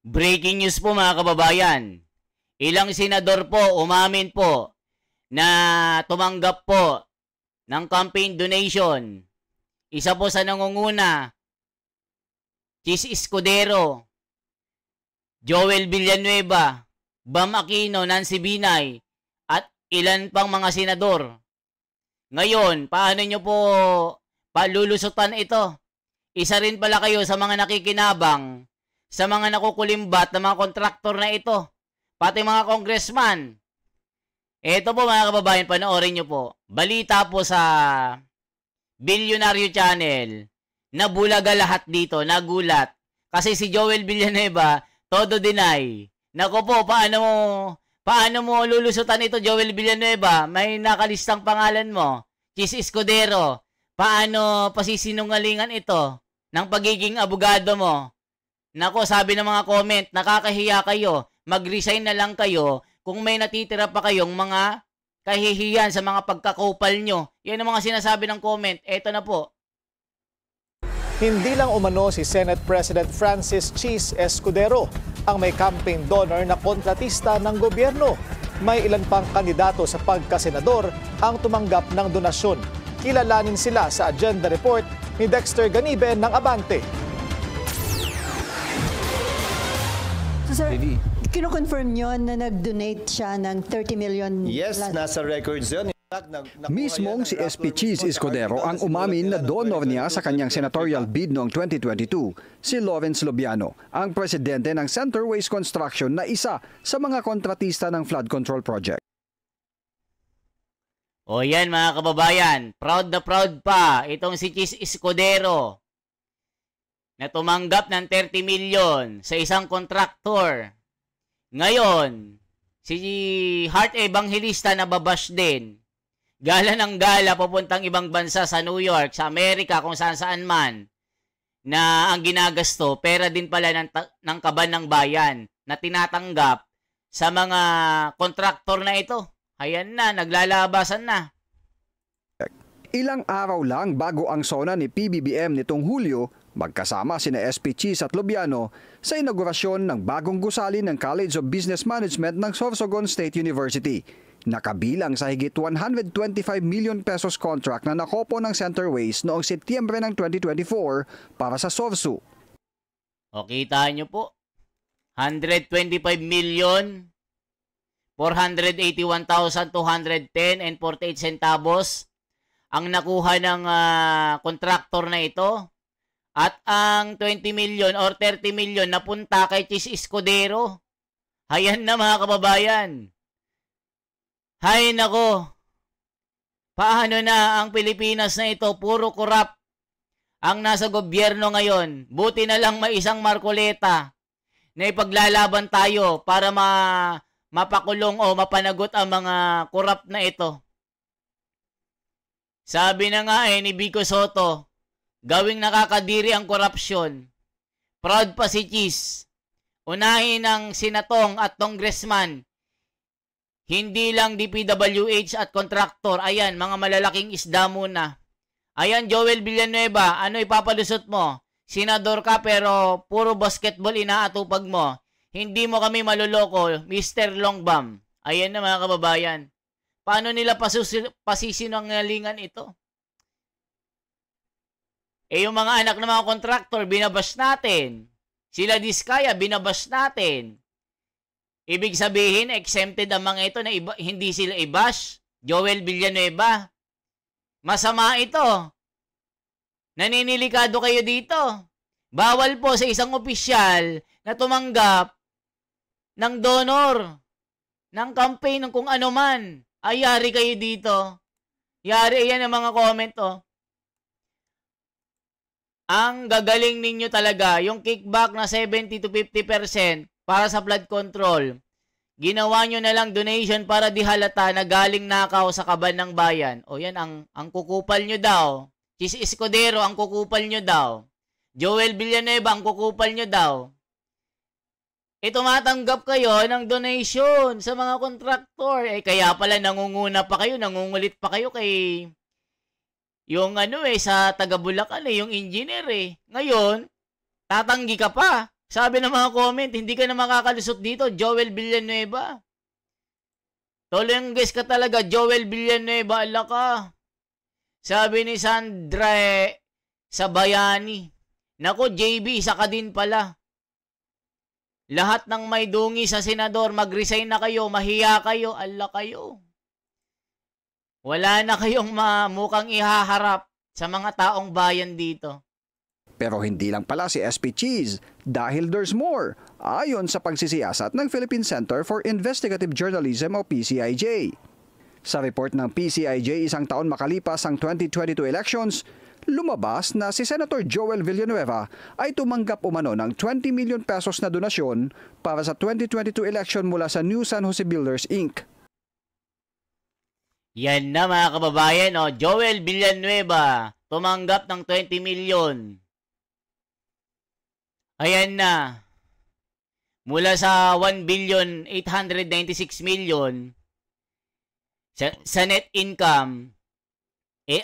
Breaking news po mga kababayan. Ilang senador po umamin po na tumanggap po ng campaign donation. Isa po sa nangunguna, Chis Escudero, Joel Villanueva, Bam Aquino, Nancy Binay, at ilan pang mga senador. Ngayon, paano nyo po palulusutan ito? Isa rin pala kayo sa mga nakikinabang, sa mga nakukulimbat na mga kontraktor na ito, pati mga congressman. Ito po mga kababayan, panoorin nyo po. Balita po sa Billionaire Channel. Nabulaga lahat dito, nagulat. Kasi si Joel Villanueva, todo deny. Naku po, paano mo lulusutan ito, Joel Villanueva? May nakalistang pangalan mo. Chis Escudero. Paano pasisinungalingan ito ng pagiging abogado mo? Naku, sabi ng mga comment, nakakahiya kayo. Mag-resign na lang kayo kung may natitira pa kayong mga kahihiyan sa mga pagkakupal nyo. Yan ang mga sinasabi ng comment. Eto na po. Hindi lang umano si Senate President Francis Chis Escudero ang may campaign donor na kontratista ng gobyerno. May ilan pang kandidato sa pagkasenador ang tumanggap ng donasyon. Kilalanin sila sa agenda report ni Dexter Ganibe ng Abante. So, sir, kino-confirm nyo na nag-donate siya ng 30 million? Yes, nasa records yun. Mismong si SP Chis Escudero ang umamin na donor niya sa kanyang senatorial bid noong 2022, si Lawrence Lubiano, ang presidente ng Centerways Construction na isa sa mga kontratista ng flood control project. O yan mga kababayan, proud na proud pa itong si Chis Escudero na tumanggap ng 30 million sa isang kontraktor. Ngayon, si Heart Evangelista na babash din. Gala ng gala papuntang ibang bansa sa New York, sa Amerika, kung saan-saan man, na ang ginagasto, pera din pala ng kaban ng bayan na tinatanggap sa mga kontraktor na ito. Ayan na, naglalabasan na. Ilang araw lang bago ang SONA ni PBBM nitong Hulyo, magkasama sina SP Chis at Lubiano sa inaugurasyon ng bagong gusali ng College of Business Management ng Sorsogon State University. Nakabilang sa higit 125 million pesos contract na nakopo ng Centerways noong Setyembre ng 2024 para sa SORSU. O kita nyo po, 125 million, 481,210 and 48 centavos ang nakuha ng kontraktor na ito. At ang 20 million or 30 million napunta kay Chis Escudero. Hayan na mga kababayan. Hay nako, paano na ang Pilipinas na ito? Puro korap ang nasa gobyerno ngayon. Buti na lang may isang Marcoleta na ipaglalaban tayo para mapakulong o mapanagot ang mga korap na ito. Sabi na nga ni Vico Soto, gawing nakakadiri ang korupsyon. Proud pa si Chis. Unahin ng senatong at congressman. Hindi lang DPWH at kontraktor. Ayan, mga malalaking isda muna. Ayan, Joel Villanueva, ano ipapalusot mo? Senador ka pero puro basketball inaatupag mo. Hindi mo kami maluloko, Mr. Longbam. Ayan na mga kababayan. Paano nila pasisinungalingan ito? Yung mga anak ng mga kontraktor, binabash natin. Sila Diskaya, binabash natin. Ibig sabihin, exempted ang mga ito na hindi sila i-bash. Joel Villanueva. Masama ito. Naninilikado kayo dito. Bawal po sa isang opisyal na tumanggap ng donor, ng campaign, ng kung ano man. Ay, yari kayo dito. Yari, yan ang mga comment, oh. Ang gagaling ninyo talaga, yung kickback na 70 to 50% para sa flood control. Ginawa nyo na lang donation para di halata na galing nakaw sa kaban ng bayan. O yan, ang kukupal nyo daw. Chis Escudero, ang kukupal nyo daw. Joel Villanueva, ang kukupal nyo daw. Tumatanggap kayo ng donation sa mga kontraktor. Kaya pala nangunguna pa kayo, nangungulit pa kayo kay yung sa taga Bulacan yung engineer Ngayon, tatanggi ka pa. Sabi ng mga comment, hindi ka na makakalusot dito, Joel Villanueva. Tolengges ka talaga, Joel Villanueva, ala ka. Sabi ni Sandra Sabayani, nako JB, isa ka din pala. Lahat ng may dungi sa senador, mag-resign na kayo, mahiya kayo, ala kayo. Wala na kayong mukhang ihaharap sa mga taong bayan dito. Pero hindi lang pala si SP Cheese dahil there's more, ayon sa pagsisiyasat ng Philippine Center for Investigative Journalism o PCIJ. Sa report ng PCIJ isang taon makalipas ang 2022 elections, lumabas na si Senator Joel Villanueva ay tumanggap umano ng 20 million pesos na donasyon para sa 2022 election mula sa New San Jose Builders Inc. Yan na mga kababayan, Joel Villanueva tumanggap ng 20 million. Ayan na. Mula sa 1,896 million sa net income,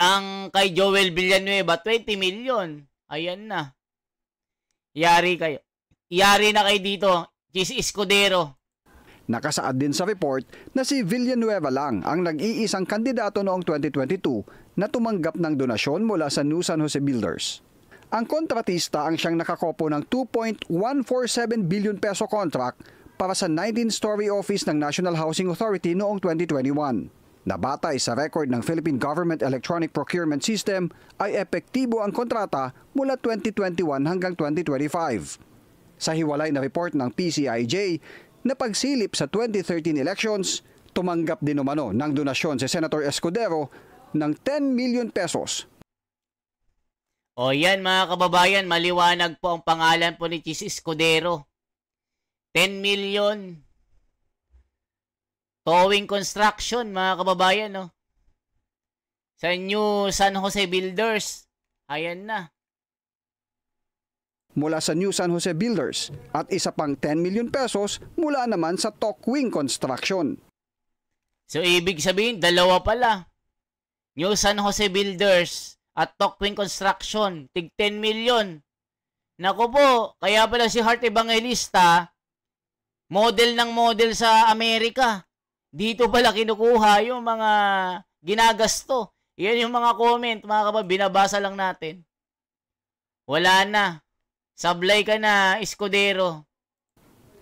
ang kay Joel Villanueva 20 million. Ayan na. Yari kayo. Yari na kayo dito, Chis Escudero. Nakasaad din sa report na si Villanueva lang ang nag-iisang kandidato noong 2022 na tumanggap ng donasyon mula sa New San Jose Builders. Ang kontratista ang siyang nakakopo ng 2.147 billion peso contract para sa 19-story office ng National Housing Authority noong 2021. Nabatay sa record ng Philippine Government Electronic Procurement System ay epektibo ang kontrata mula 2021 hanggang 2025. Sa hiwalay na report ng PCIJ na pagsilip sa 2013 elections, tumanggap din umano ng donasyon si Senator Escudero ng 10 million pesos. O yan mga kababayan, maliwanag po ang pangalan po ni Chis Escudero. 10 million. Towing construction mga kababayan, no? Sa New San Jose Builders. Ayan na. Mula sa New San Jose Builders at isa pang 10 million pesos mula naman sa Tokwing Construction. So ibig sabihin, dalawa pala. New San Jose Builders at Tokwing Construction, tig 10 million. Naku po, kaya pala si Heart Evangelista, model ng model sa Amerika. Dito pala kinukuha yung mga ginagasto. Yan yung mga comment, mga kapatid, binabasa lang natin. Wala na. Sablay ka na, Escudero.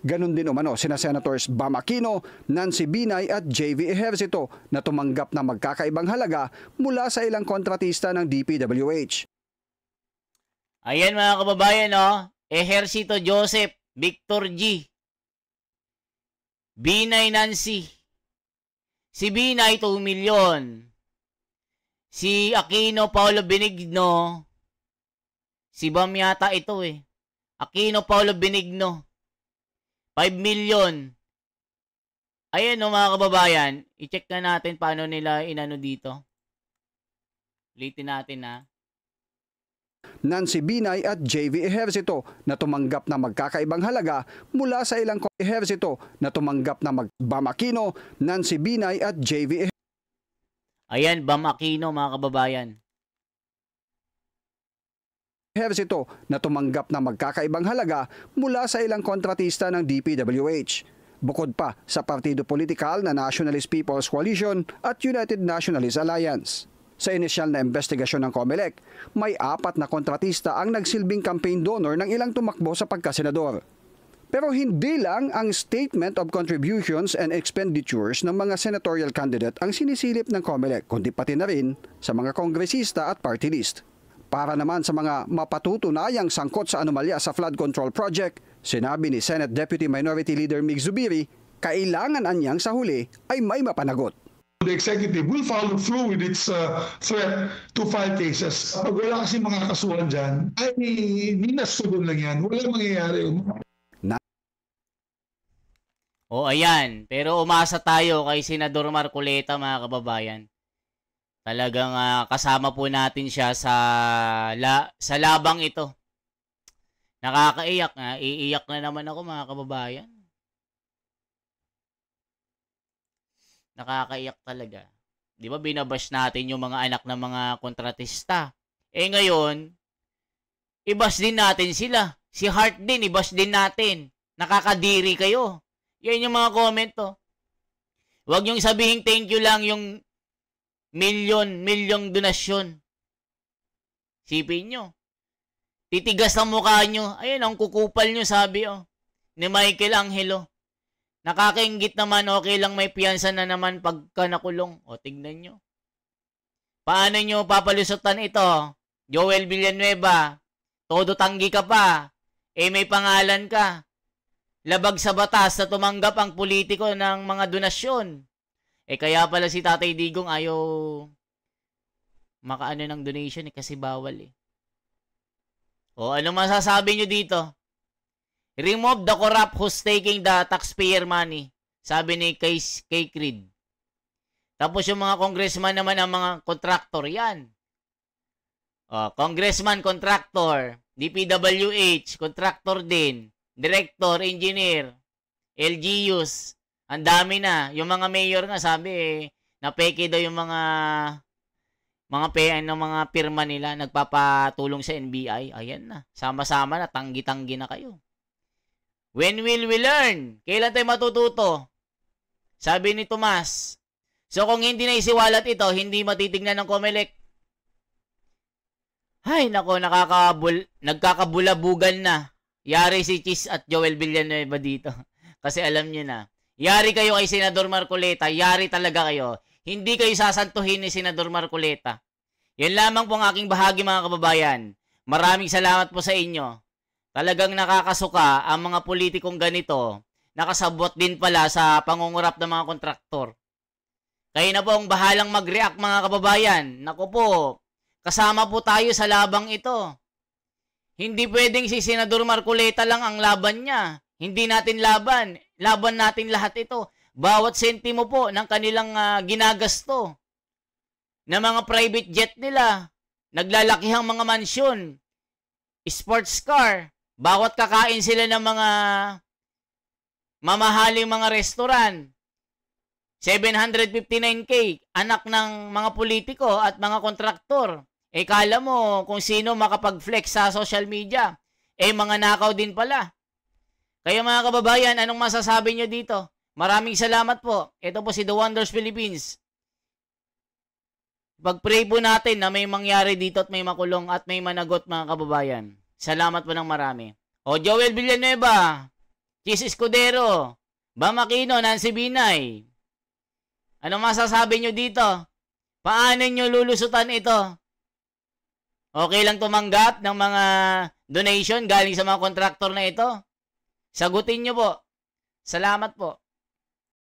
Ganon din umano sina Senators Bam Aquino, Nancy Binay at JV Ejercito na tumanggap ng magkakaibang halaga mula sa ilang kontratista ng DPWH. Ayan mga kababayan, Ejercito Joseph, Victor G. Binay Nancy. Si Binay 2 million. Si Aquino Paulo Benigno. Si Bam yata ito Aquino Paulo Benigno. 5 million. Ayan mga kababayan. I-check na natin paano nila inano dito. Ulitin natin Nancy Binay at JV Ejercito na tumanggap ng magkakaibang halaga mula sa ilang Ejercito na tumanggap ng Bam Aquino, Nancy Binay at JV Ayan, Bam Aquino mga kababayan. Ejercito na tumanggap ng magkakaibang halaga mula sa ilang kontratista ng DPWH. Bukod pa sa partido politikal na Nationalist People's Coalition at United Nationalist Alliance. Sa inisyal na investigasyon ng COMELEC, may 4 na kontratista ang nagsilbing campaign donor ng ilang tumakbo sa pagkasenador. Pero hindi lang ang Statement of Contributions and Expenditures ng mga senatorial candidate ang sinisilip ng COMELEC, kundi pati na rin sa mga kongresista at party list. Para naman sa mga mapatutunayang sangkot sa anomalya sa flood control project, sinabi ni Senate Deputy Minority Leader Mig Zubiri, kailangan anyang sa huli ay may mapanagot. The executive will follow through with its threat to file cases. Pag wala kasi mga kasuhan dyan, ay ninasugon lang yan. Wala mangyayari. Ayan. Pero umasa tayo kay Senador Marcoleta mga kababayan. Talagang kasama po natin siya sa labang ito. Nakakaiyak iiyak na naman ako mga kababayan. Nakakaiyak talaga. Di ba binabash natin yung mga anak ng mga kontratista? Ngayon, ibash din natin sila. Si Hart din, i-bash din natin. Nakakadiri kayo. Yan yung mga comment to. Huwag niyong sabihin thank you lang yung milyong donasyon. Sipin nyo. Titigas ang mukha nyo. Ayun, ang kukupal nyo, sabi ni Michael Angelo. Nakakaingit naman, okay lang may piyansa na naman pagka nakulong. O, tignan nyo. Paano nyo papalusutan ito? Joel Villanueva, todo tanggi ka pa. May pangalan ka. Labag sa batas na tumanggap ang politiko ng mga donasyon. Kaya pala si Tatay Digong ayaw makaano ng donation kasi bawal O, ano masasabi nyo dito? Remove the corrupt who's taking the taxpayer money. Sabi ni Kay Creed. Tapos yung mga congressman naman ang mga contractor, yan. Congressman, contractor, DPWH, contractor din, director, engineer, LGUs, ang dami na. Yung mga mayor nga sabi napeke daw yung mga PN ng mga pirma nila, nagpapatulong sa NBI. Ayan na, sama-sama na, tanggi-tanggi na kayo. When will we learn? Kailan tayo matututo? Sabi ni Tomas. So kung hindi na isiwalat ito, hindi matitignan ng COMELEC. Ay, nako, nagkakabulabugan na. Yari si Cheese at Joel Villanueva dito. Kasi alam niyo na. Yari kayo kay Senador Marcoleta. Yari talaga kayo. Hindi kayo sasantuhin ni Senador Marcoleta. Yan lamang po ang aking bahagi, mga kababayan. Maraming salamat po sa inyo. Talagang nakakasuka ang mga politikong ganito. Nakasabot din pala sa pangungurap ng mga kontraktor. Kayo na po ang bahalang mag-react, mga kababayan. Naku po. Kasama po tayo sa labang ito. Hindi pwedeng si Senador Marcoleta lang ang laban niya. Hindi natin laban. Laban natin lahat ito. Bawat sentimo po ng kanilang ginagasto. Na mga private jet nila. Naglalakihang mga mansyon. Sports car. Bawat kakain sila ng mga mamahaling mga restaurant. 759K. Anak ng mga politiko at mga kontraktor. Kala mo kung sino makapag-flex sa social media. Mga nakaw din pala. Kaya mga kababayan, anong masasabi nyo dito? Maraming salamat po. Ito po si The Wonders Philippines. Pag-pray po natin na may mangyari dito at may makulong at may managot, mga kababayan. Salamat po ng marami. Joel Villanueva, Cheese Escudero, Bam Aquino, Nancy Binay. Anong masasabi nyo dito? Paano nyo lulusutan ito? Okay lang tumanggap ng mga donation galing sa mga kontraktor na ito? Sagutin nyo po. Salamat po.